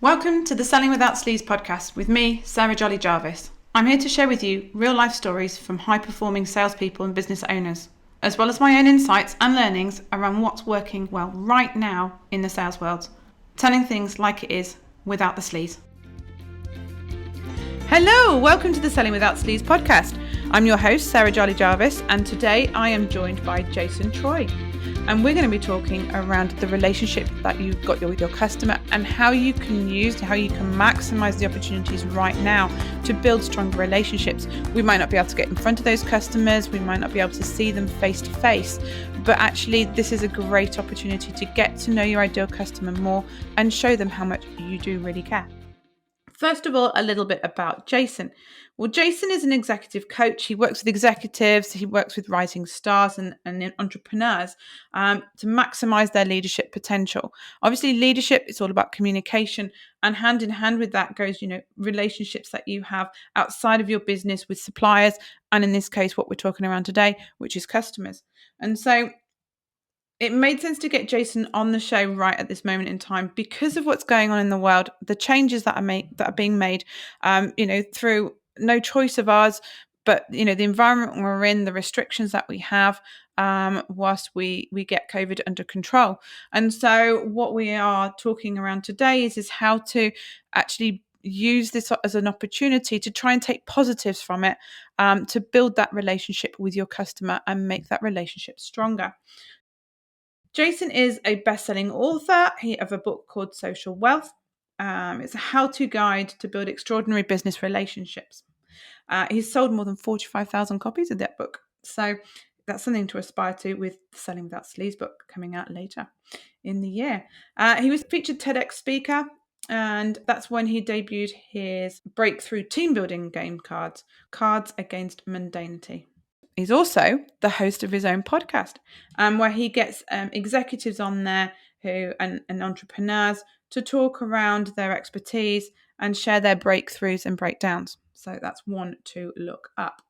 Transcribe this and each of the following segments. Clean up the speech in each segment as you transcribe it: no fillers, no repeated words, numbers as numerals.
Welcome to the Selling Without Sleaze podcast with me, Sarah Jolly Jarvis. I'm here to share with you real life stories from high performing salespeople and business owners, as well as my own insights and learnings around what's working well right now in the sales world, telling things like it is without the sleaze. Hello, welcome to the Selling Without Sleaze podcast. I'm your host, Sarah Jolly Jarvis, and today I am joined by Jason Treu. And we're going to be talking around the relationship that you've got with your customer and how you can maximize the opportunities right now to build stronger relationships. We might not be able to get in front of those customers. We might not be able to see them face to face, but actually this is a great opportunity to get to know your ideal customer more and show them how much you do really care. First of all, a little bit about Jason. Well, Jason is an executive coach. He works with executives, he works with rising stars and entrepreneurs to maximize their leadership potential. Obviously, leadership is all about communication, and hand in hand with that goes, relationships that you have outside of your business with suppliers, and in this case, what we're talking around today, which is customers. And so it made sense to get Jason on the show right at this moment in time because of what's going on in the world, the changes that are being made, through no choice of ours, but the environment we're in, the restrictions that we have, whilst we get COVID under control. And so, what we are talking around today is how to actually use this as an opportunity to try and take positives from it, to build that relationship with your customer and make that relationship stronger. Jason is a best-selling author of a book called Social Wealth. It's a how-to guide to build extraordinary business relationships. He's sold more than 45,000 copies of that book. So that's something to aspire to with the Selling Without Sleaze book coming out later in the year. He was featured TEDx speaker, and that's when he debuted his breakthrough team building game Cards Against Mundanity. He's also the host of his own podcast, where he gets executives on there and entrepreneurs to talk around their expertise and share their breakthroughs and breakdowns. So that's one to look up.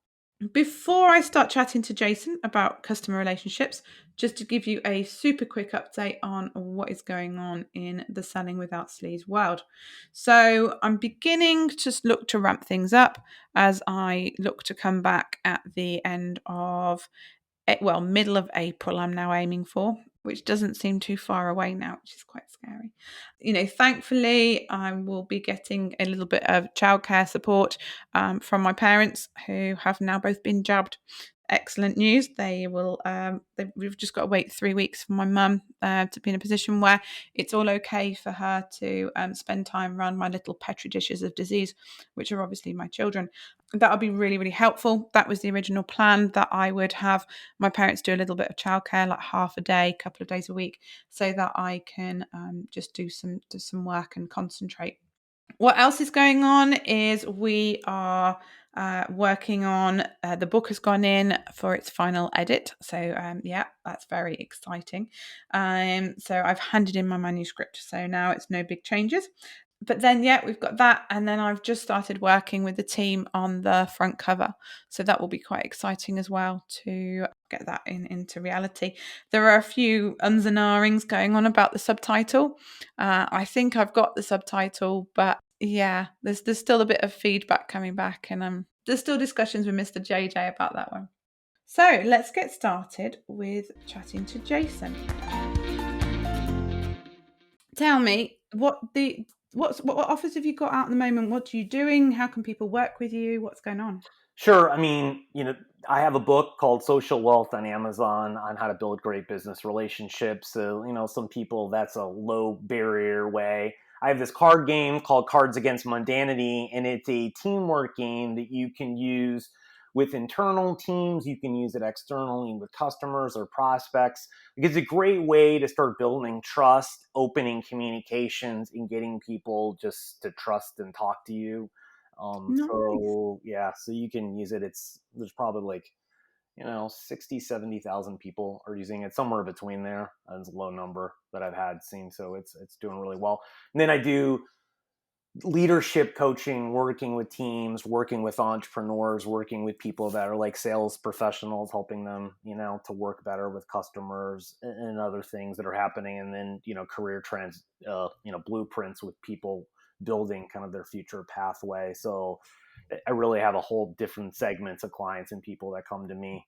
Before I start chatting to Jason about customer relationships, just to give you a super quick update on what is going on in the Selling Without Sleaze world. So I'm beginning to look to ramp things up as I look to come back at the end of, middle of April, I'm now aiming for, which doesn't seem too far away now, which is quite scary. Thankfully, I will be getting a little bit of childcare support from my parents who have now both been jabbed. Excellent news. We've just got to wait 3 weeks for my mum to be in a position where it's all okay for her to spend time around my little petri dishes of disease, which are obviously my children. That'll be really, really helpful. That was the original plan, that I would have my parents do a little bit of childcare, like half a day, a couple of days a week, so that I can just do some work and concentrate. What else is going on is we are working on, the book has gone in for its final edit. So that's very exciting. So I've handed in my manuscript. So now it's no big changes. But then, we've got that. And then I've just started working with the team on the front cover. So that will be quite exciting as well to get that into reality. There are a few ums and ahhings going on about the subtitle. I think I've got the subtitle, but there's still a bit of feedback coming back, and there's still discussions with Mr. JJ about that one. So let's get started with chatting to Jason. Tell me, what offers have you got out at the moment? What are you doing? How can people work with you? What's going on? Sure. I mean, I have a book called Social Wealth on Amazon on how to build great business relationships. So, some people, that's a low barrier way. I have this card game called Cards Against Mundanity, and it's a teamwork game that you can use with internal teams. You can use it externally with customers or prospects. It's a great way to start building trust, opening communications, and getting people just to trust and talk to you. Nice. So you can use it. There's probably 60, 70,000 people are using it, somewhere between there. That's a low number that I've had seen. So it's doing really well. And then I do leadership coaching, working with teams, working with entrepreneurs, working with people that are like sales professionals, helping them, to work better with customers and other things that are happening. And then, career trends, blueprints with people building kind of their future pathway. So I really have a whole different segments of clients and people that come to me,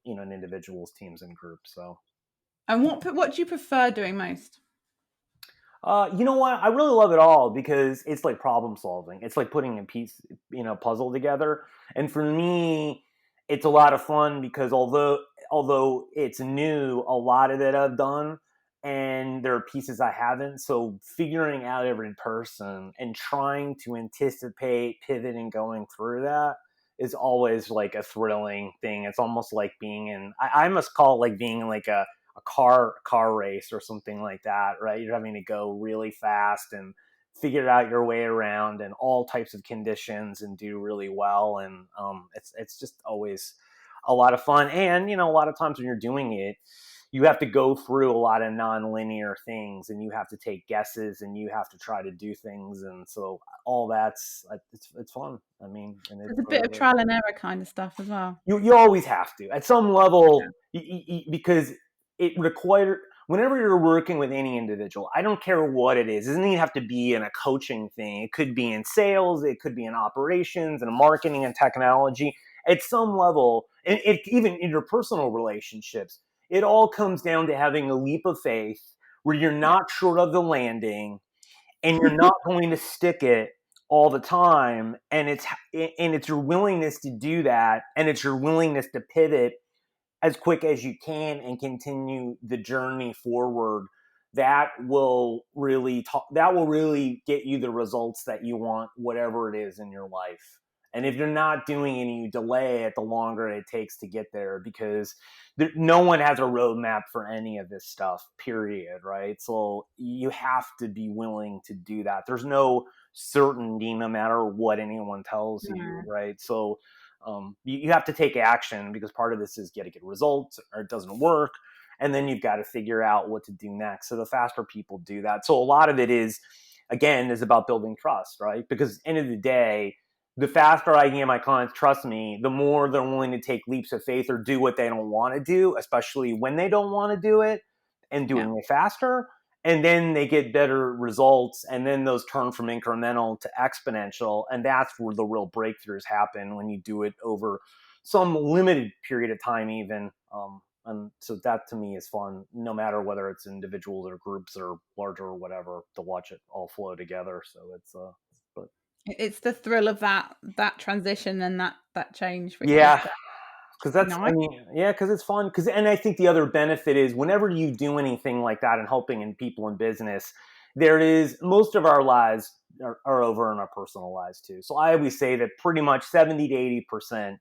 in individuals, teams, and groups. So. And what do you prefer doing most? You know what? I really love it all because it's like problem solving. It's like putting a piece, puzzle together. And for me, it's a lot of fun because although it's new, a lot of it I've done, and there are pieces I haven't. So figuring out every person and trying to anticipate, pivot, and going through that is always like a thrilling thing. It's almost like being in. I must call it like being in like a car race or something like that, right? You're having to go really fast and figure out your way around in all types of conditions and do really well. And it's just always a lot of fun. And a lot of times when you're doing it, you have to go through a lot of non-linear things, and you have to take guesses, and you have to try to do things, and so all that's it's fun. I mean, and it's There's a bit of trial and error kind of stuff as well. you always have to at some level because it requires whenever you're working with any individual, I don't care what it doesn't even have to be in a coaching thing. It could be in sales, it could be in operations and marketing and technology. At some level, and even in your personal relationships, it all comes down to having a leap of faith where you're Yeah. not short of the landing, and you're not going to stick it all the time. And it's your willingness to do that, and it's your willingness to pivot as quick as you can and continue the journey forward that will really get you the results that you want, whatever it is in your life. And if you're not doing it and you delay it, the longer it takes to get there, because no one has a roadmap for any of this stuff, period, right? So you have to be willing to do that. There's no certainty no matter what anyone tells you, right? So you have to take action, because part of this is get results, or it doesn't work, and then you've got to figure out what to do next. So the faster people do that, so a lot of it is about building trust, right? Because at the end of the day, the faster I can get my clients trust me, the more they're willing to take leaps of faith or do what they don't want to do, especially when they don't want to do it, and doing it faster. And then they get better results, and then those turn from incremental to exponential. And that's where the real breakthroughs happen, when you do it over some limited period of time even. And so that to me is fun, no matter whether it's individuals or groups or larger or whatever, to watch it all flow together. So It's the thrill of that transition and that change, which is yeah, because nice. because it's fun. And I think the other benefit is whenever you do anything like that and helping in people in business, there is most of our lives are over in our personal lives too. So I always say that pretty much 70 to 80%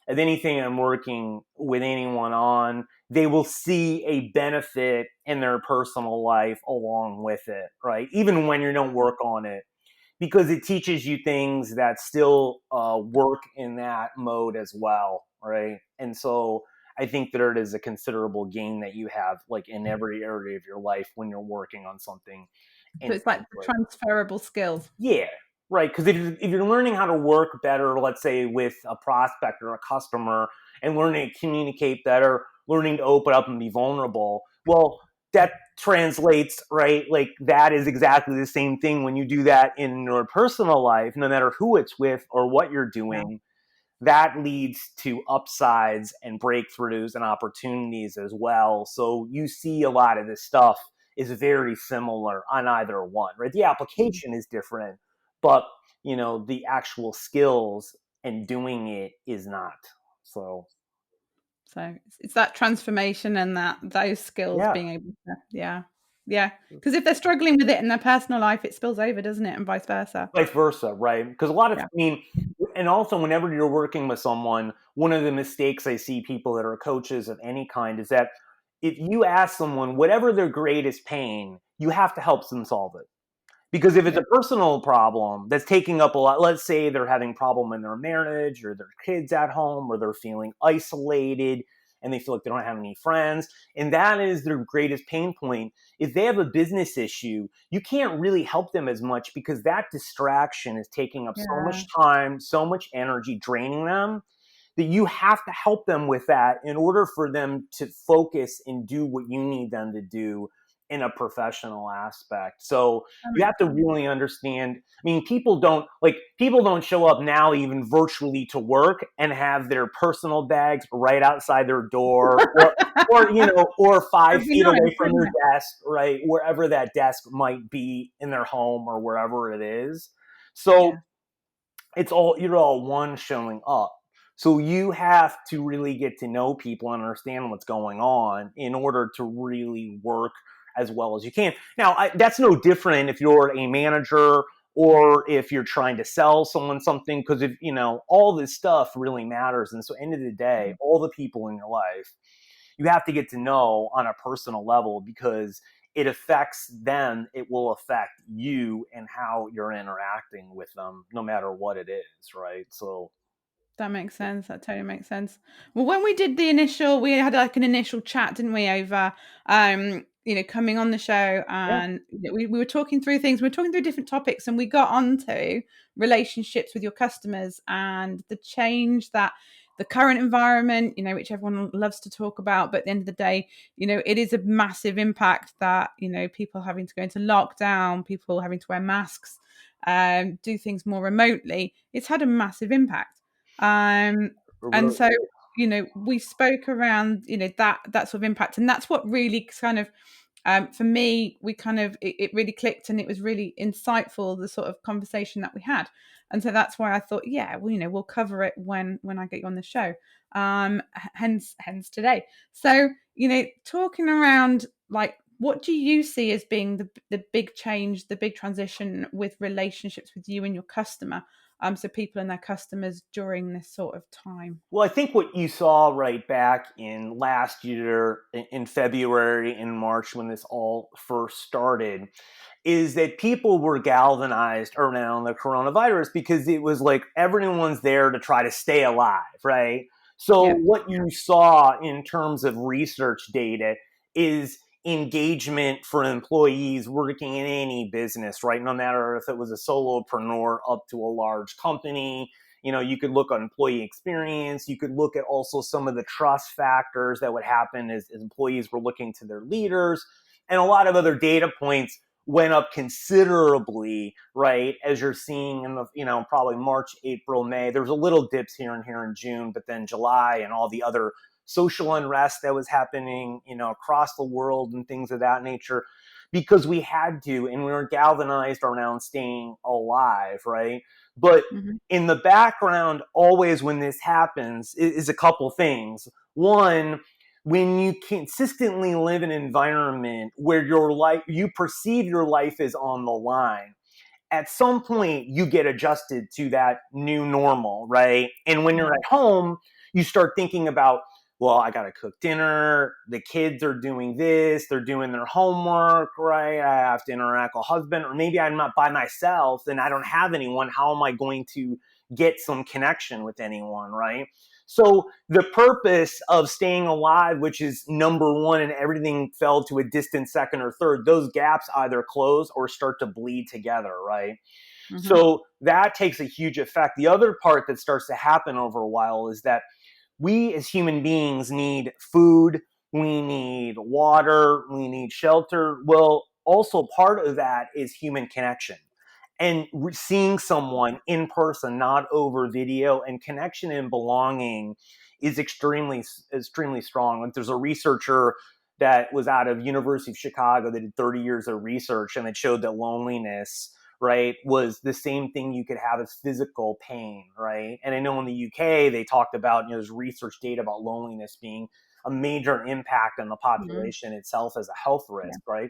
of anything I'm working with anyone on, they will see a benefit in their personal life along with it, right? Even when you don't work on it, because it teaches you things that still work in that mode as well, right? And so I think that it is a considerable gain that you have, like in every area of your life when you're working on something So it's like the intensely. transferable skills. Yeah, right. Because if you're learning how to work better, let's say with a prospect or a customer, and learning to communicate better, learning to open up and be vulnerable, well, that translates, right? Like that is exactly the same thing when you do that in your personal life, no matter who it's with or what you're Yeah. doing. That leads to upsides and breakthroughs and opportunities as well. So you see a lot of this stuff is very similar on either one, right? The application is different, but the actual skills and doing it is not. So So it's that transformation and those skills yeah, being able to, yeah. Because if they're struggling with it in their personal life, it spills over, doesn't it? And vice versa. vice versa, right? Because a lot of, Yeah. and also whenever you're working with someone, one of the mistakes I see people that are coaches of any kind is that if you ask someone whatever their greatest pain, you have to help them solve it. Because if it's Yeah. a personal problem that's taking up a lot, let's say they're having a problem in their marriage, or their kids at home, or they're feeling isolated and they feel like they don't have any friends, and that is their greatest pain point. If they have a business issue, you can't really help them as much, because that distraction is taking up so Yeah. much time, so much energy, draining them, that you have to help them with that in order for them to focus and do what you need them to do in a professional aspect. So That you makes have to sense. really understand. I mean, people don't show up now even virtually to work and have their personal bags right outside their door, or five That'd be feet nice, away from wouldn't their it? desk, right? Wherever that desk might be in their home or wherever it is. So Yeah, you're all one showing up. So you have to really get to know people and understand what's going on in order to really work as well as you can. Now, that's no different if you're a manager or if you're trying to sell someone something, because if all this stuff really matters. And so, end of the day, all the people in your life you have to get to know on a personal level, because it affects them, it will affect you and how you're interacting with them, no matter what it is, right? So, that makes sense. That totally makes sense. Well, when we did the initial, we had like an initial chat, didn't we, over coming on the show, yeah, and we were talking through things. We were talking through different topics, and we got onto relationships with your customers and the change that the current environment, which everyone loves to talk about, but at the end of the day, it is a massive impact that, people having to go into lockdown, people having to wear masks, do things more remotely. It's had a massive impact. Um, and really. so, we spoke around, that sort of impact, and that's what really kind of, for me, we kind of it really clicked, and it was really insightful, the sort of conversation that we had, and so that's why I thought, yeah, well, we'll cover it when I get you on the show. Hence today. So, talking around, like, what do you see as being the big change, the big transition with relationships with you and your customer? So people and their customers during this sort of time. Well, I think what you saw right back in last year, in February and March, when this all first started, is that people were galvanized around the coronavirus, because it was like everyone's there to try to stay alive, right? So Yeah. what you saw in terms of research data is engagement for employees working in any business, right? No matter if it was a solopreneur up to a large company. You could look at employee experience. You could look at also some of the trust factors that would happen as employees were looking to their leaders, and a lot of other data points went up considerably, right? As you're seeing in the, probably March, April, May. There was a little dips here and here in June, but then July and all the other social unrest that was happening, across the world and things of that nature, because we had to, and we were galvanized around staying alive, right? But Hmm. in the background, always when this happens, is a couple things. One, when you consistently live in an environment where your life, you perceive your life is on the line, at some point you get adjusted to that new normal, right? And when you're Yeah. at home, you start thinking about, well, I got to cook dinner. The kids are doing this. They're doing their homework, right? I have to interact with a husband, or maybe I'm not by myself and I don't have anyone. How am I going to get some connection with anyone, right? So the purpose of staying alive, which is number one, and everything fell to a distant second or third, those gaps either close or start to bleed together, right? Hmm. So that takes a huge effect. The other part that starts to happen over a while is that we as human beings need food, we need water, we need shelter. Well, also part of that is human connection. And seeing someone in person, not over video, and connection and belonging is extremely strong. Like, there's a researcher that was out of University of Chicago that did 30 years of research, and it showed that loneliness, right, was the same thing you could have as physical pain, right? And I know in the UK they talked about, there's research data about loneliness being a major impact on the Hmm. population itself as a health Yeah. risk, right?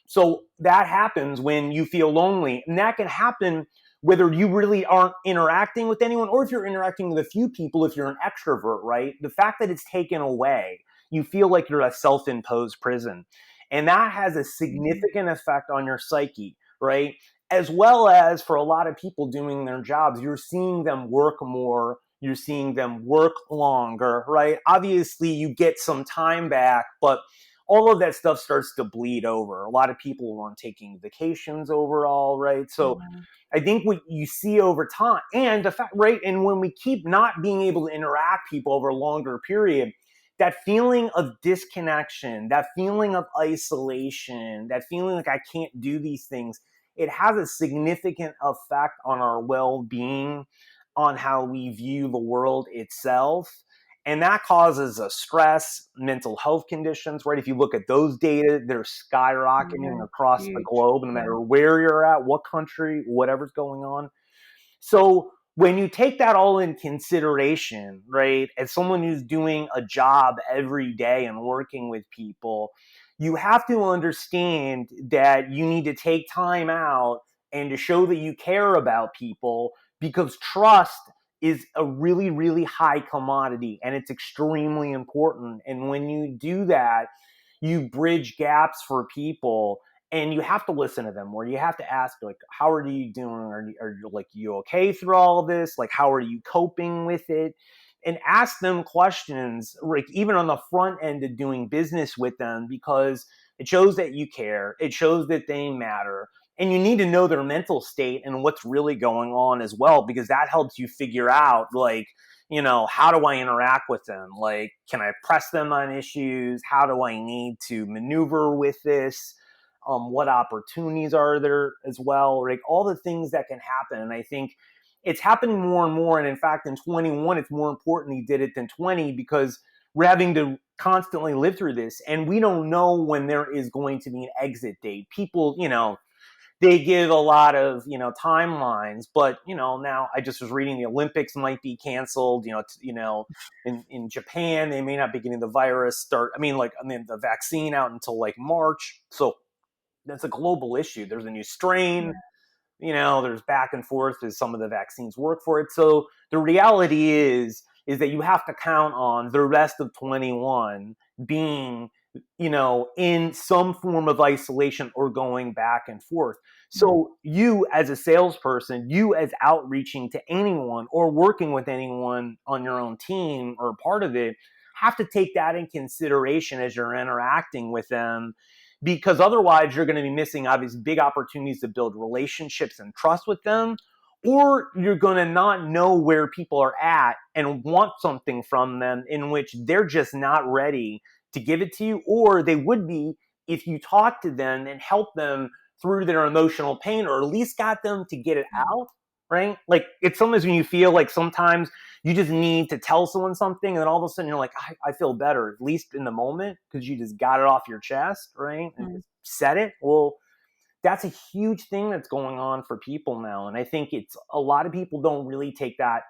So that happens when you feel lonely, and that can happen whether you really aren't interacting with anyone, or if you're interacting with a few people, if you're an extrovert, right? The fact that it's taken away, you feel like you're a self-imposed prison. And that has a Hmm. significant effect on your psyche, right? As well as for a lot of people doing their jobs, you're seeing them work more, you're seeing them work longer, right? Obviously, you get some time back, but all of that stuff starts to bleed over. A lot of people weren't taking vacations overall, right? So Yeah. I think what you see over time, and the fact, right, and when we keep not being able to interact people over a longer period, that feeling of disconnection, that feeling of isolation, that feeling like I can't do these things, it has a significant effect on our well-being, on how we view the world itself. And that causes a stress, mental health conditions, right? If you look at those data, they're skyrocketing Yeah, across the huge. globe, no Yeah. matter where you're at, what country, whatever's going on. So when you take that all in consideration, right, as someone who's doing a job every day and working with people, you have to understand that you need to take time out and to show that you care about people, because trust is a really, really high commodity and it's extremely important. And when you do that, you bridge gaps for people, and you have to listen to them, where you have to ask, like, how are you doing? Are you like, you okay through all of this? Like, how are you coping with it? And ask them questions, like even on the front end of doing business with them, because it shows that you care. It shows that they matter. And you need to know their mental state and what's really going on as well, because that helps you figure out, like, how do I interact with them? Like, can I press them on issues? How do I need to maneuver with this? What opportunities are there as well? Like, all the things that can happen. And I think it's happening more and more. And in fact, in 21, it's more important he did it than 20, because we're having to constantly live through this. And we don't know when there is going to be an exit date. People, they give a lot of timelines, but now I just was reading the Olympics might be canceled. In Japan they may not be getting the virus start. The vaccine out until like March. So that's a global issue. There's a new strain. There's back and forth as some of the vaccines work for it. So the reality is that you have to count on the rest of 21 being, in some form of isolation or going back and forth. So you as a salesperson, you as outreaching to anyone or working with anyone on your own team or part of it, have to take that in consideration as you're interacting with them, because otherwise you're going to be missing obviously big opportunities to build relationships and trust with them, or you're going to not know where people are at and want something from them in which they're just not ready to give it to you, or they would be if you talk to them and help them through their emotional pain, or at least got them to get it out, right? Like, it's sometimes when you feel like sometimes you just need to tell someone something, and then all of a sudden you're like, I feel better, at least in the moment, because you just got it off your chest, right? And just said it. Well, that's a huge thing that's going on for people now. And I think it's a lot of people don't really take that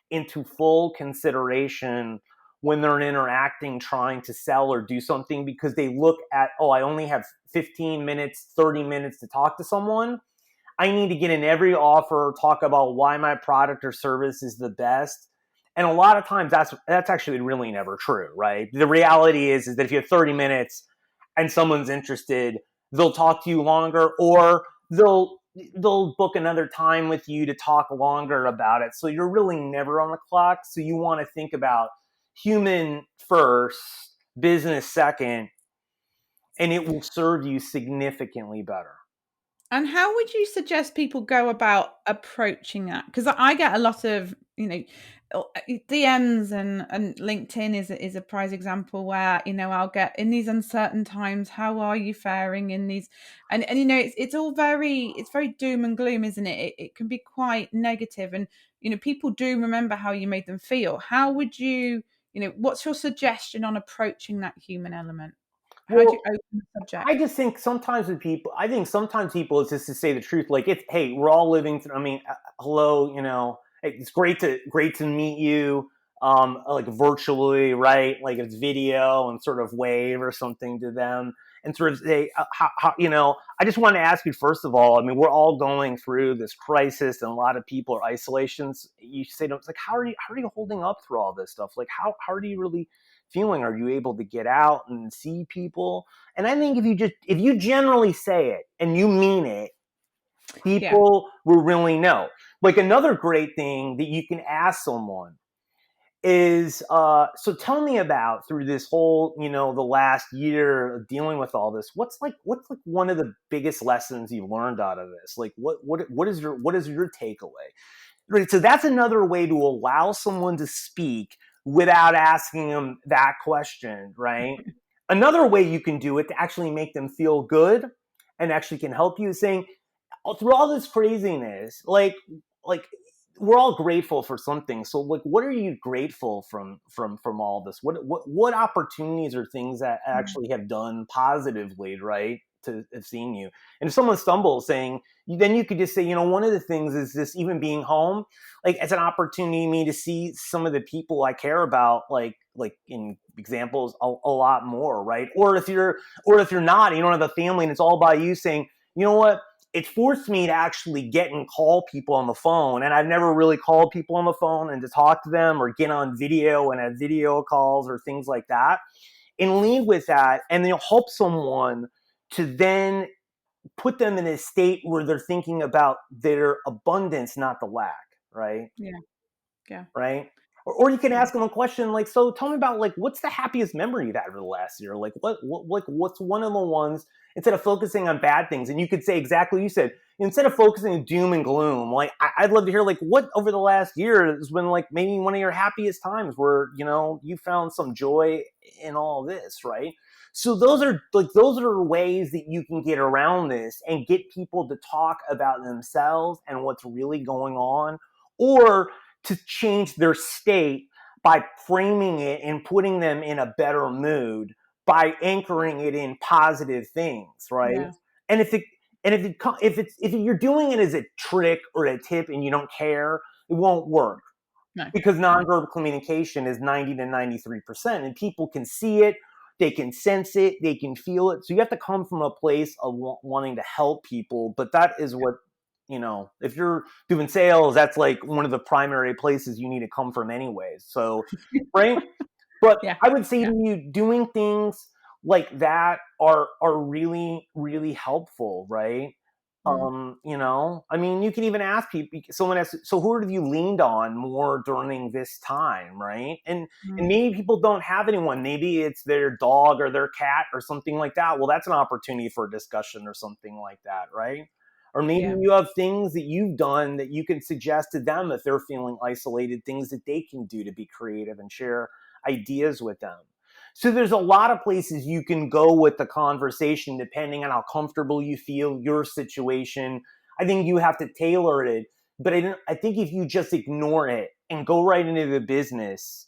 into full consideration when they're interacting, trying to sell or do something, because they look at, oh, I only have 15 minutes, 30 minutes to talk to someone. I need to get in every offer, talk about why my product or service is the best. And a lot of times that's actually really never true, right? The reality is that if you have 30 minutes and someone's interested, they'll talk to you longer, or they'll book another time with you to talk longer about it. So you're really never on the clock. So you want to think about human first, business second, and it will serve you significantly better. And how would you suggest people go about approaching that? Because I get a lot of, DMs, and LinkedIn is a prize example where, I'll get, in these uncertain times, how are you faring in these? And it's all it's very doom and gloom, isn't it? It can be quite negative, and people do remember how you made them feel. How would you, what's your suggestion on approaching that human element? How do you Well, open the subject? I just think sometimes with people, I think sometimes people, it's just to say the truth. Like, it's, hey, we're all living through, hello, hey, it's great to meet you, like virtually, right? Like, it's video and sort of wave or something to them and sort of say, I just want to ask you, first of all, we're all going through this crisis and a lot of people are isolations. You say to them, it's like, how are you holding up through all this stuff? Like, how are you really feeling? Are you able to get out and see people? And I think if you generally say it and you mean it, Yeah. people will really know. Like, another great thing that you can ask someone is, so tell me about, through this whole, the last year of dealing with all this, what's like one of the biggest lessons you learned out of this? Like, what is your takeaway? Right. So that's another way to allow someone to speak without asking them that question, right? Another way you can do it to actually make them feel good and actually can help you is saying, through all this craziness, like we're all grateful for something. So like, what are you grateful from all this? What opportunities or things that Mm. actually have done positively, right? To have seen you. And if someone stumbles saying, then you could just say, one of the things is just even being home, like as an opportunity me to see some of the people I care about, like in examples, a lot more, right? Or if you're not, you don't have a family and it's all about you saying, you know what? It's forced me to actually get and call people on the phone. And I've never really called people on the phone and to talk to them or get on video and have video calls or things like that. And lead with that. And then you'll help someone to then put them in a state where they're thinking about their abundance, not the lack, right? Yeah. Yeah. Right? Or you can Yeah. ask them a question like, so tell me about like, what's the happiest memory you've had over the last year? Like what's one of the ones, instead of focusing on bad things. And you could say exactly what you said, instead of focusing on doom and gloom, like I'd love to hear like what over the last year has been like maybe one of your happiest times where, you found some joy in all this, right? So those are ways that you can get around this and get people to talk about themselves and what's really going on, or to change their state by framing it and putting them in a better mood by anchoring it in positive things, right? Yeah. And if you're doing it as a trick or a tip and you don't care, it won't work, No. because No. nonverbal communication is 90 to 93%, and people can see it, they can sense it, they can feel it. So you have to come from a place of wanting to help people. But that is what, if you're doing sales, that's like one of the primary places you need to come from anyways. So, right? But Yeah. I would say Yeah. to you, doing things like that are really, really helpful, right? Mm. I mean, you can even ask people. Someone asks, so who have you leaned on more during this time, right? And Mm. maybe people don't have anyone. Maybe it's their dog or their cat or something like that. Well, that's an opportunity for a discussion or something like that, right? Or maybe Yeah. you have things that you've done that you can suggest to them if they're feeling isolated, things that they can do to be creative and share ideas with them. So there's a lot of places you can go with the conversation depending on how comfortable you feel, your situation. I think you have to tailor it. But I think if you just ignore it and go right into the business,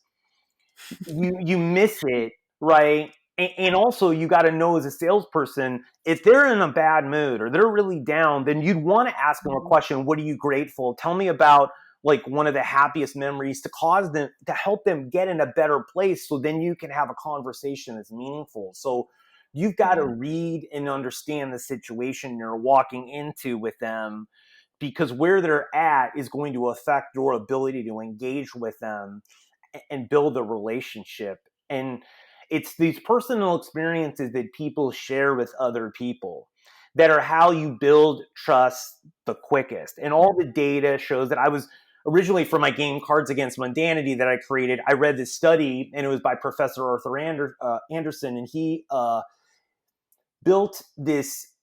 you miss it, right? And also, you got to know as a salesperson, if they're in a bad mood or they're really down, then you'd want to ask them a Mm. question. What are you grateful? Tell me about like one of the happiest memories, to cause them, to help them get in a better place. So then you can have a conversation that's meaningful. So you've got to Yeah. read and understand the situation you're walking into with them, because where they're at is going to affect your ability to engage with them and build a relationship. And it's these personal experiences that people share with other people that are how you build trust the quickest. And all the data shows that. I was originally, for my game Cards Against Mundanity that I created, I read this study, and it was by Professor Arthur Anderson, and he built this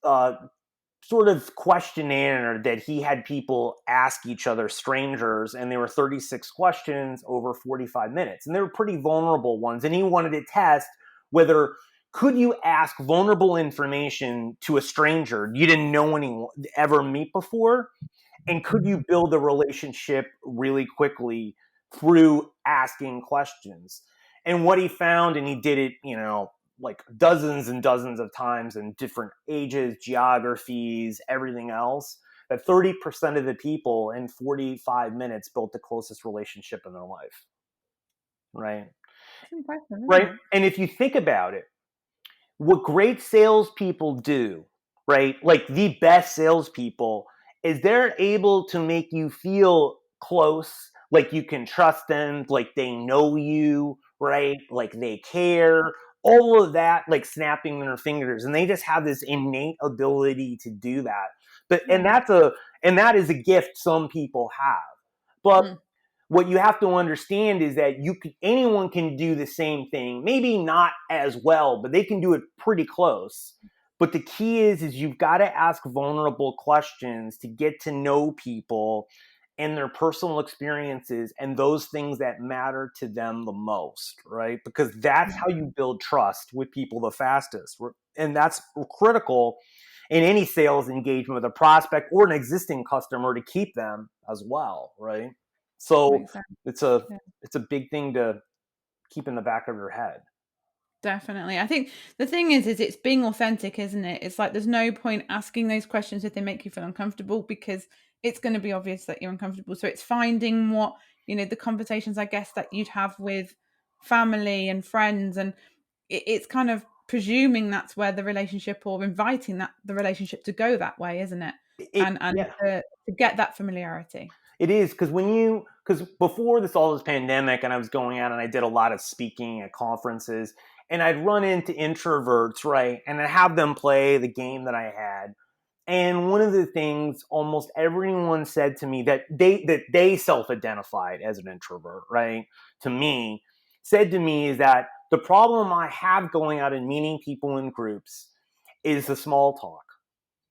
sort of questionnaire that he had people ask each other, strangers, and there were 36 questions over 45 minutes, and they were pretty vulnerable ones. And he wanted to test whether could you ask vulnerable information to a stranger you didn't know anyone ever meet before, and could you build a relationship really quickly through asking questions. And what he found, and he did it, like dozens and dozens of times in different ages, geographies, everything else, that 30% of the people in 45 minutes built the closest relationship in their life, right? It's impressive, isn't Right. it? And if you think about it, what great salespeople do, right? Like the best salespeople, is they're able to make you feel close, like you can trust them, like they know you, right? Like they care, all of that, like snapping their fingers. And they just have this innate ability to do that. But, Yeah. and that is a gift some people have. But Mm. what you have to understand is that anyone can do the same thing, maybe not as well, but they can do it pretty close. But the key is you've got to ask vulnerable questions to get to know people and their personal experiences and those things that matter to them the most, right? Because that's Yeah. how you build trust with people the fastest. And that's critical in any sales engagement with a prospect or an existing customer to keep them as well, right? So Makes sense. it's a Yeah. it's a big thing to keep in the back of your head. Definitely. I think the thing is it's being authentic, isn't it? It's like there's no point asking those questions if they make you feel uncomfortable because it's going to be obvious that you're uncomfortable. So it's finding what, the conversations I guess that you'd have with family and friends, and it's kind of presuming that's where the relationship, or inviting that the relationship to go that way, isn't it? And Yeah. to get that familiarity. It is because before all this pandemic, and I was going out and I did a lot of speaking at conferences, and I'd run into introverts, right, and I'd have them play the game that I had. And one of the things almost everyone said to me that they self-identified as an introvert, right, to me, said to me is that the problem I have going out and meeting people in groups is the small talk.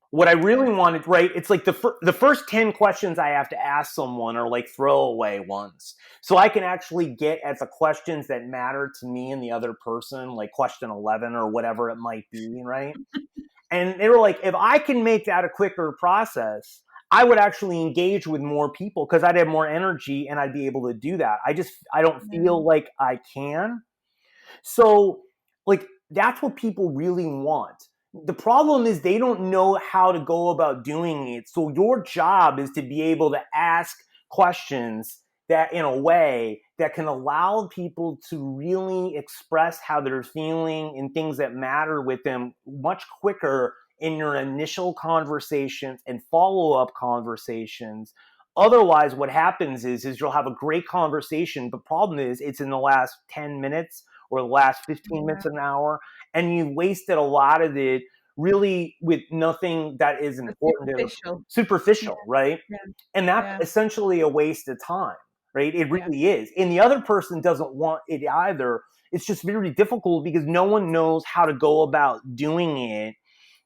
What I Yeah. really wanted, right? It's like the first 10 questions I have to ask someone are like throwaway ones. So I can actually get at the questions that matter to me and the other person, like question 11 or whatever it might be, right? And they were like, if I can make that a quicker process, I would actually engage with more people because I'd have more energy and I'd be able to do that. I don't Yeah. feel like I can. So, like, that's what people really want. The problem is they don't know how to go about doing it. So, your job is to be able to ask questions that, in a way, that can allow people to really express how they're feeling and things that matter with them much quicker in your initial conversations and follow up conversations. Otherwise, what happens is you'll have a great conversation. The problem is it's in the last 10 minutes or the last 15 Yeah. minutes of an hour, and you've wasted a lot of it really with nothing that is It's important to superficial. Yeah. superficial, right? Yeah. And that's Yeah. essentially a waste of time, right? It Yeah. really is. And the other person doesn't want it either. It's just very difficult because no one knows how to go about doing it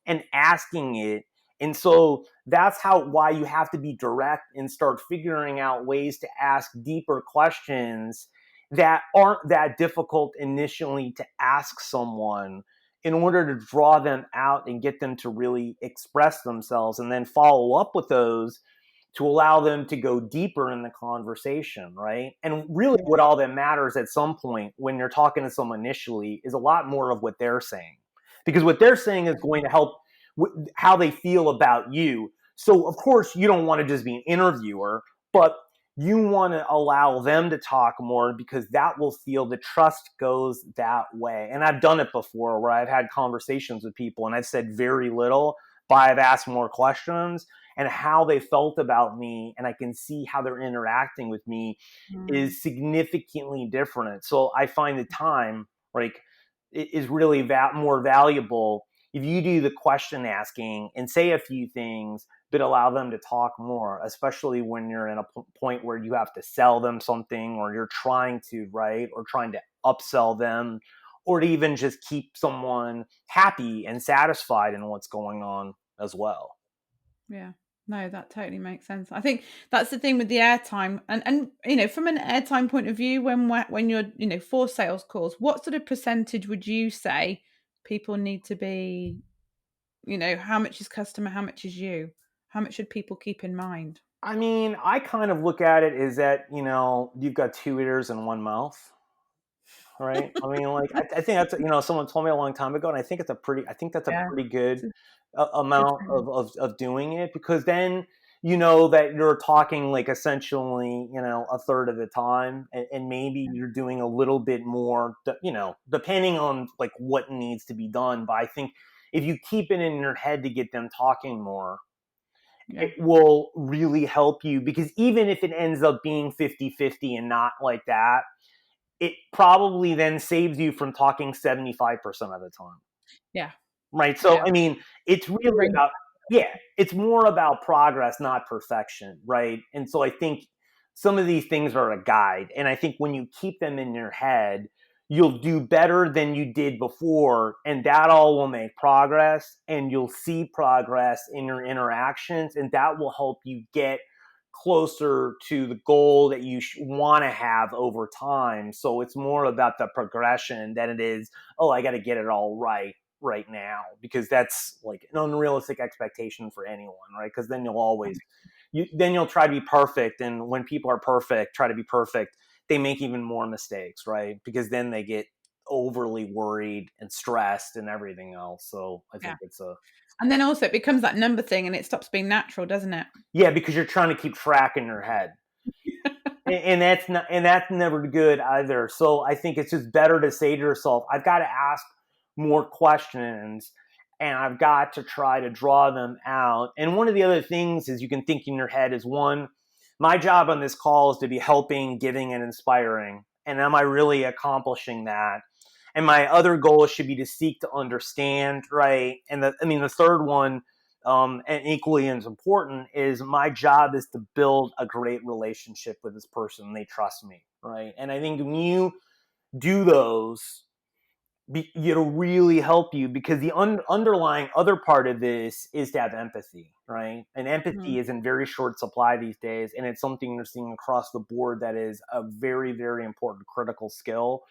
and asking it. And so that's why you have to be direct and start figuring out ways to ask deeper questions that aren't that difficult initially to ask someone in order to draw them out and get them to really express themselves, and then follow up with those to allow them to go deeper in the conversation, right? And really, Yeah. what all that matters at some point when you're talking to someone initially is a lot more of what they're saying, because what they're saying is going to help how they feel about you. So, of course, you don't want to just be an interviewer, but you want to allow them to talk more because that will feel the trust goes that way. And I've done it before where I've had conversations with people and I've said very little, but I've asked more questions, and how they felt about me, and I can see how they're interacting with me Mm. is significantly different. So I find the time, like, is really more valuable if you do the question asking and say a few things, but allow them to talk more, especially when you're in a point where you have to sell them something, or you're trying to, right, or trying to upsell them, or to even just keep someone happy and satisfied in what's going on as well. Yeah. No, that totally makes sense. I think that's the thing with the airtime, and from an airtime point of view, when you're for sales calls, what sort of percentage would you say people need to be? How much is customer, how much is you? How much should people keep in mind? I mean, I kind of look at it as that, you've got two ears and one mouth, right? I mean, like, I think that's, someone told me a long time ago, and I think that's a Yeah, pretty it's good a good amount saying. of doing it, because then you know that you're talking like essentially, a third of the time, and maybe you're doing a little bit more, depending on like what needs to be done. But I think if you keep it in your head to get them talking more, Yeah, it will really help you, because even if it ends up being 50-50 and not like that, it probably then saves you from talking 75% of the time. yeah, Right. So, yeah. I mean, it's It's a really range. about, yeah, it's more about progress, not perfection. Right. And so I think some of these things are a guide. And I think when you keep them in your head, you'll do better than you did before. And that all will make progress, and you'll see progress in your interactions. And that will help you get closer to the goal that you want to have over time. So it's more about the progression than it is, oh, I got to get it all right now, because that's like an unrealistic expectation for anyone, right? Because then you'll try to be perfect, and when people are perfect, try to be perfect, they make even more mistakes, right? Because then they get overly worried and stressed and everything else. So I Yeah. think it's a And then also it becomes that number thing and it stops being natural, doesn't it? yeah, because you're trying to keep track in your head. And that's never good either. So I think it's just better to say to yourself, I've got to ask more questions, and I've got to try to draw them out. And one of the other things is you can think in your head is, one, my job on this call is to be helping, giving, and inspiring. And am I really accomplishing that? And my other goal should be to seek to understand, right? And the third one, and equally as important, is my job is to build a great relationship with this person. They trust me, right? And I think when you do those, it'll really help you, because the underlying other part of this is to have empathy, right? And empathy Mm. is in very short supply these days, and it's something you're seeing across the board that is a very, very important critical skill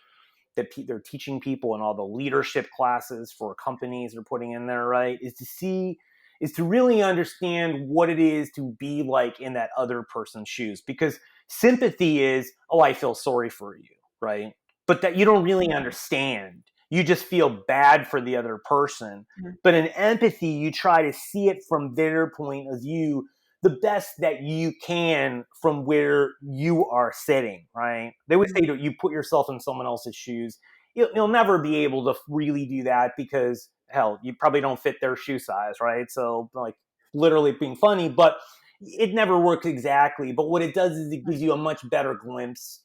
that they're teaching people in all the leadership classes for companies they're putting in there, right? Is to really understand what it is to be like in that other person's shoes. Because sympathy is, oh, I feel sorry for you, right? But that you don't really understand. You just feel bad for the other person. Mm. But in empathy, you try to see it from their point of view, the best that you can from where you are sitting, right? They would say that you put yourself in someone else's shoes. You'll never be able to really do that, because, hell, you probably don't fit their shoe size, right? So, like, literally being funny, but it never works exactly. But what it does is it gives you a much better glimpse,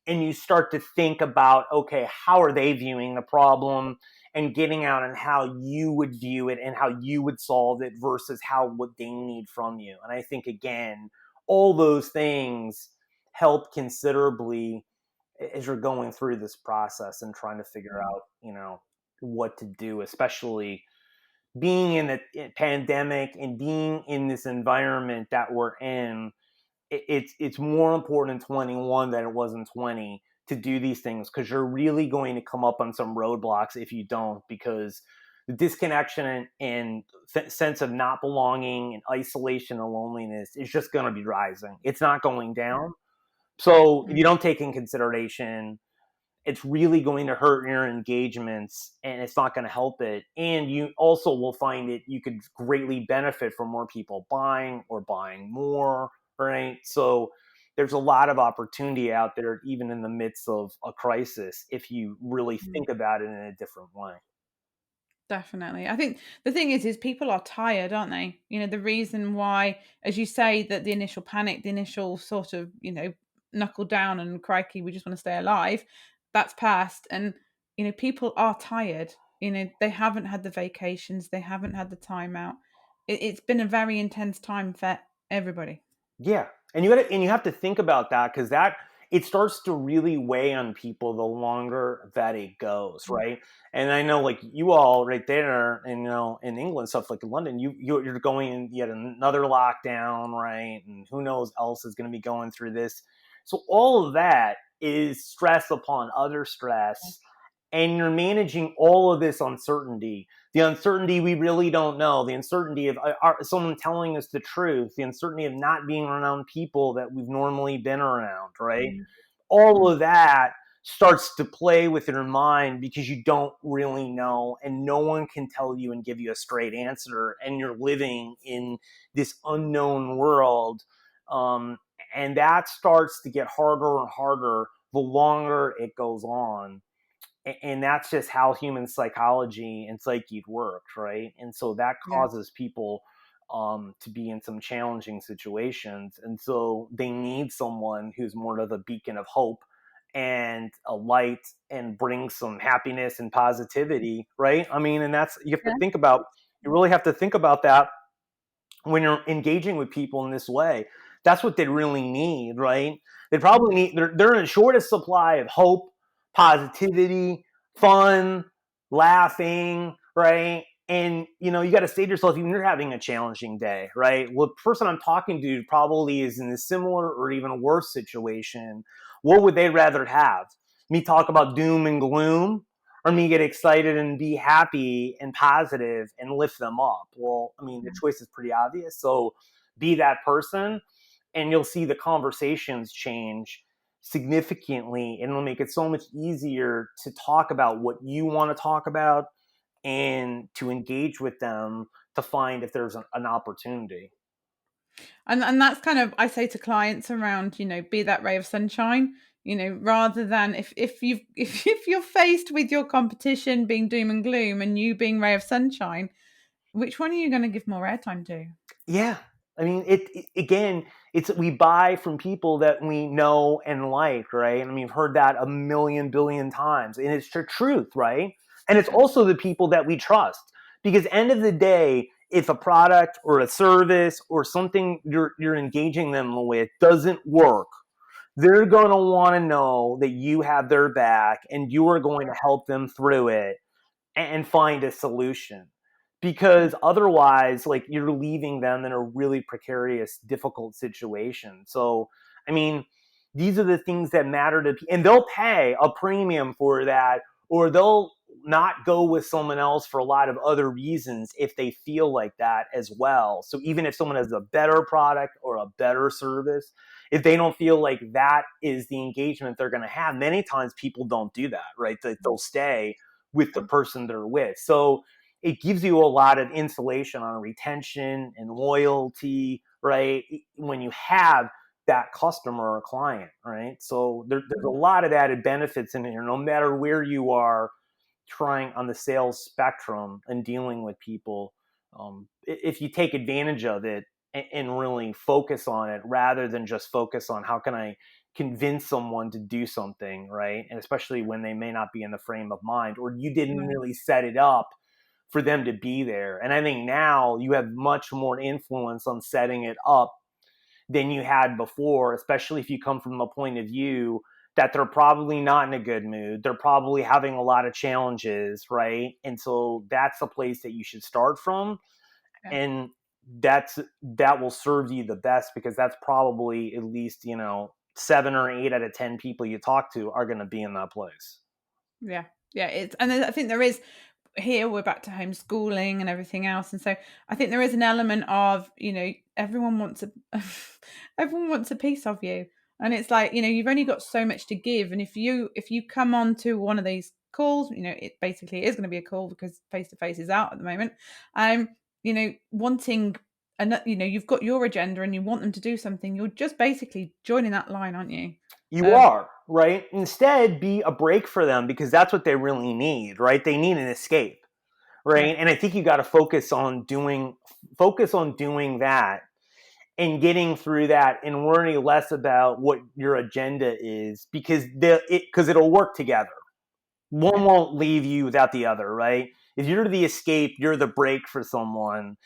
and you start to think about, okay, how are they viewing the problem, and getting out and how you would view it and how you would solve it versus what they need from you. And I think, again, all those things help considerably as you're going through this process and trying to figure out, what to do, especially being in the pandemic and being in this environment that we're in. It's more important in 21 than it was in 20 to do these things, because you're really going to come up on some roadblocks if you don't, because the disconnection and sense of not belonging and isolation and loneliness is just going to be rising. It's not going down. So if you don't take in consideration, it's really going to hurt your engagements, and it's not going to help it. And you also will find it, you could greatly benefit from more people buying or buying more, right? So there's a lot of opportunity out there, even in the midst of a crisis, if you really think about it in a different way. Definitely. I think the thing is people are tired, aren't they? The reason why, as you say, that the initial panic, the initial sort of, knuckle down and crikey, we just want to stay alive, that's past. And, people are tired. They haven't had the vacations, they haven't had the time out. It's been a very intense time for everybody. Yeah, and you have to think about that, because that it starts to really weigh on people the longer that it goes, right? And I know, like, you all right there, and in England, stuff like in London, you're going in yet another lockdown, right? And who knows else is going to be going through this. So all of that is stress upon other stress, and you're managing all of this uncertainty, the uncertainty we really don't know, the uncertainty of someone telling us the truth, the uncertainty of not being around people that we've normally been around, right? All of that starts to play with your mind, because you don't really know, and no one can tell you and give you a straight answer, and you're living in this unknown world. And that starts to get harder and harder the longer it goes on. And that's just how human psychology and psyche works, right? And so that Yeah. causes people to be in some challenging situations, and so they need someone who's more of a beacon of hope and a light, and bring some happiness and positivity, right? I mean, and that's, you have to think about, you really have to think about that when you're engaging with people in this way. That's what they really need, right? They probably need, they're in the shortest supply of hope, positivity, fun, laughing, right? And, you got to say to yourself, even you're having a challenging day, right? Well, the person I'm talking to probably is in a similar or even worse situation. What would they rather have? Me talk about doom and gloom, or me get excited and be happy and positive and lift them up? Well, I mean, the choice is pretty obvious. So be that person, and you'll see the conversations change significantly, and it'll make it so much easier to talk about what you want to talk about and to engage with them to find if there's an opportunity. And that's kind of, I say to clients around, be that ray of sunshine, rather than if you've if you're faced with your competition being doom and gloom and you being ray of sunshine, which one are you going to give more airtime to? Yeah. I mean, again, it's we buy from people that we know and like, right? I mean, we've heard that a million billion times, and it's the truth, right? And it's Yeah. also the people that we trust, because end of the day, if a product or a service or something you're engaging them with doesn't work, they're going to want to know that you have their back and you are going to help them through it and find a solution, Yeah. because otherwise, like, you're leaving them in a really precarious, difficult situation. So I mean, these are the things that matter to people, and they'll pay a premium for that, or they'll not go with someone else for a lot of other reasons if they feel like that as well. So even if someone has a better product or a better service, if they don't feel like that is the engagement they're going to have, many times people don't do that, right? They'll stay with the person they're with. So it gives you a lot of insulation on retention and loyalty, right? When you have that customer or client, right? So there's a lot of added benefits in here, no matter where you are trying on the sales spectrum and dealing with people. If you take advantage of it and really focus on it, rather than just focus on how can I convince someone to do something, right? And especially when they may not be in the frame of mind, or you didn't Right. really set it up for them to be there. And I think now you have much more influence on setting it up than you had before, especially if you come from a point of view that they're probably not in a good mood. They're probably having a lot of challenges, right? And so that's a place that you should start from. Yeah. And that will serve you the best, because that's probably at least, 7 or 8 out of 10 people you talk to are going to be in that place. Yeah. Yeah. And I think there is, here we're back to homeschooling and everything else, and so I think there is an element of, everyone wants a everyone wants a piece of you, and it's like, you've only got so much to give, and if you come on to one of these calls, it basically is going to be a call because face to face is out at the moment. Wanting, and you've got your agenda and you want them to do something, you're just basically joining that line, aren't you? You Of are, right? Instead, be a break for them, because that's what they really need, right? They need an escape, Yeah. right? And I think you got to focus on doing that and getting through that and worrying less about what your agenda is, because it'll work together. One Yeah. won't leave you without the other, right? If you're the escape, you're the break for someone,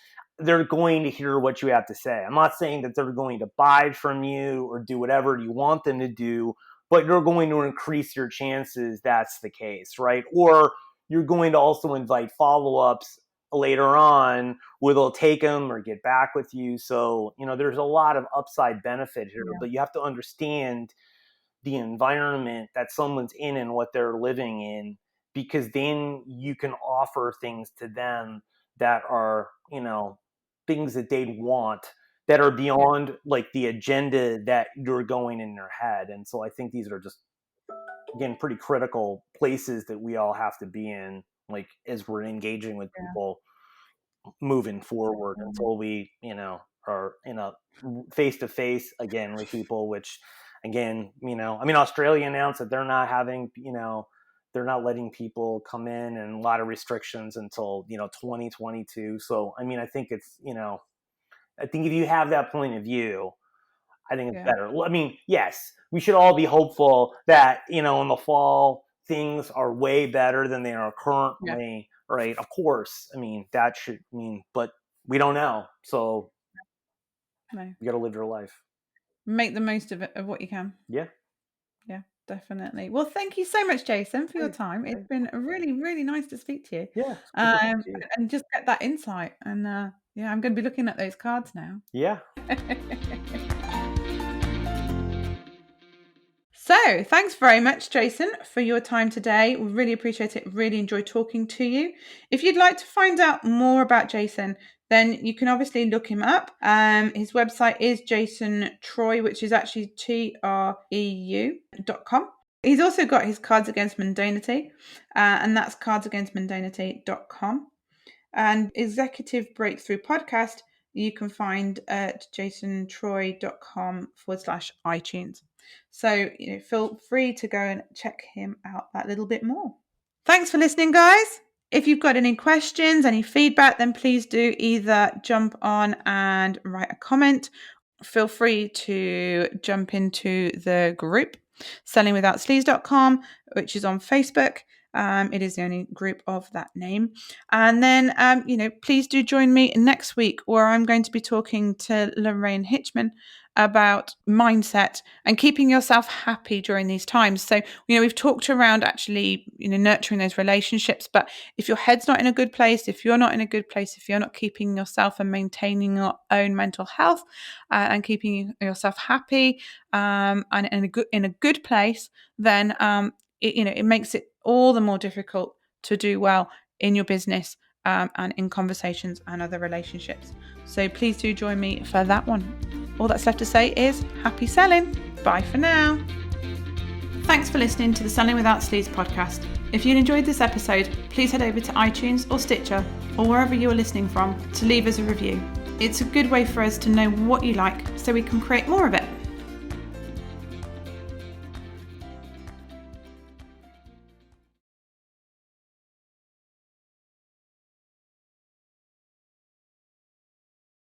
they're going to hear what you have to say. I'm not saying that they're going to buy from you or do whatever you want them to do, but you're going to increase your chances that's the case, right? Or you're going to also invite follow-ups later on where they'll take them or get back with you. So, there's a lot of upside benefit here, Yeah. but you have to understand the environment that someone's in and what they're living in, because then you can offer things to them that are, things that they'd want, that are Yeah. beyond like the agenda that you're going in their head. And so I think these are just, again, pretty critical places that we all have to be in, like, as we're engaging with Yeah. people moving forward, Um, until we, are in a face to face again with people, which, again, I mean, Australia announced that they're not having, they're not letting people come in, and a lot of restrictions until, 2022. So, I mean, I think it's, I think if you have that point of view, I think it's yeah. better. I mean, yes, we should all be hopeful that, in the fall, things are way better than they are Yeah. currently, right? Of course. I mean, that should mean, but we don't know. So No. you got to live your life. Make the most of it, of what you can. Yeah. Yeah. Definitely. Well, thank you so much, Jason, for your Hey, time. It's hey. been really, really nice to speak to you, Yeah, it's good to talk to you. and just get that insight. And yeah, I'm going to be looking at those cards now. Yeah. So, thanks very much, Jason, for your time today. We really appreciate it. Really enjoyed talking to you. If you'd like to find out more about Jason, then you can obviously look him up. His website is Jason Treu, which is actually TREU.com. He's also got his Cards Against Mundanity, and that's cardsagainstmundanity.com. And Executive Breakthrough Podcast, you can find at jasontreu.com/iTunes. So, feel free to go and check him out that little bit more. Thanks for listening, guys. If you've got any questions, any feedback, then please do either jump on and write a comment. Feel free to jump into the group, sellingwithoutsleaves.com, which is on Facebook. It is the only group of that name. And then, please do join me next week where I'm going to be talking to Lorraine Hitchman about mindset and keeping yourself happy during these times. So, we've talked around actually, nurturing those relationships, but if your head's not in a good place, if you're not in a good place, if you're not keeping yourself and maintaining your own mental health and keeping yourself happy and in a good place, then it makes it all the more difficult to do well in your business and in conversations and other relationships. So please do join me for that one. All that's left to say is happy selling. Bye for now. Thanks for listening to the Selling Without Sleaves podcast. If you enjoyed this episode, please head over to iTunes or Stitcher or wherever you are listening from to leave us a review. It's a good way for us to know what you like so we can create more of it.